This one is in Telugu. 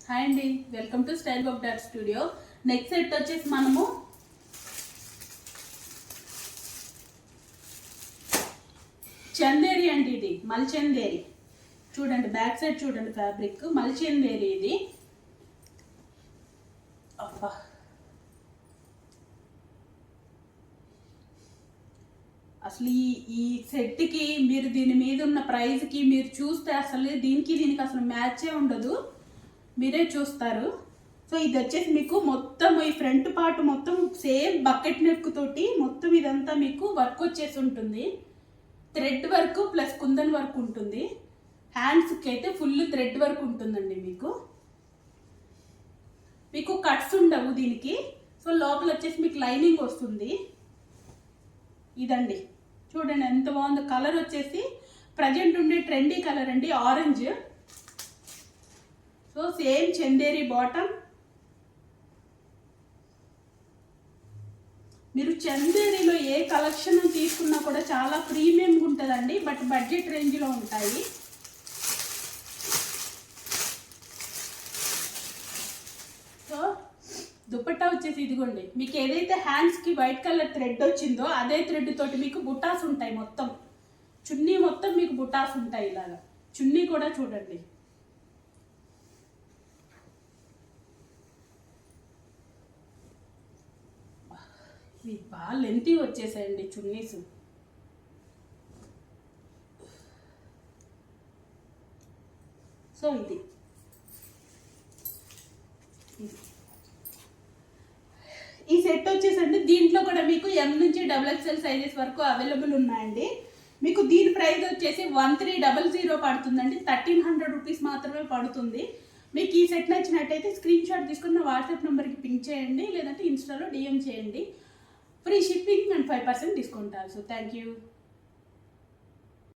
హాయ్ అండి, welcome to style of dot studio. Next set వచ్చేసి మనము చందేరి అండి. ఇది మల్చందేరి చూడండి, బ్యాక్ సైడ్ చూడండి, ఫ్యాబ్రిక్ మల్చందేరి ఇది. అబ్బా, అసలు ఈ సెట్కి మీరు దీని మీద ఉన్న ప్రైస్కి మీరు చూస్తే అసలు దీనికి అసలు మ్యాచే ఉండదు, మీరే చూస్తారు. సో ఇది వచ్చేసి మీకు మొత్తం ఈ ఫ్రంట్ పార్ట్ మొత్తం సేమ్ బకెట్ నెక్ తోటి మొత్తం ఇదంతా మీకు వర్క్ వచ్చేసి ఉంటుంది. Thread work plus kundan work ఉంటుంది. హ్యాండ్స్కి అయితే ఫుల్ థ్రెడ్ వర్క్ ఉంటుందండి. మీకు కట్స్ ఉండవు దీనికి. సో లోపల వచ్చేసి మీకు లైనింగ్ వస్తుంది. ఇదండి చూడండి ఎంత బాగుందో. కలర్ వచ్చేసి ప్రజెంట్ ఉండే ట్రెండీ కలర్ అండి, orange. So same Chanderi bottom. మీరు చందేరిలో ఏ కలెక్షన్ తీసుకున్నా కూడా చాలా ప్రీమియంగా ఉంటుందండి, బట్ బడ్జెట్ రేంజ్లో ఉంటాయి. సో దుపట్టా వచ్చేసి ఇదిగోండి, మీకు ఏదైతే హ్యాండ్స్కి వైట్ కలర్ థ్రెడ్ వచ్చిందో అదే థ్రెడ్ తోటి మీకు బుటాస్ ఉంటాయి. మొత్తం చున్నీ మొత్తం మీకు బుటాస్ ఉంటాయి. ఇలాగా చున్నీ కూడా చూడండి. ఇవి బాగా లెంతీ వచ్చేసాయండి చున్నీస్. సో ఇది ఈ సెట్ వచ్చేసండి, దీంట్లో కూడా మీకు ఎం నుంచి XXL సైజెస్ వరకు అవైలబుల్ ఉన్నాయండి. మీకు దీని ప్రైస్ వచ్చేసి 1300 పడుతుందండి. 1300 రూపీస్ మాత్రమే పడుతుంది. మీకు ఈ సెట్ నచ్చినట్టయితే స్క్రీన్ షాట్ తీసుకుని నా వాట్సాప్ నెంబర్కి పింక్ చేయండి, లేదంటే ఇన్స్టాలో DM చేయండి. Free shipping and 5% discount also. Thank you.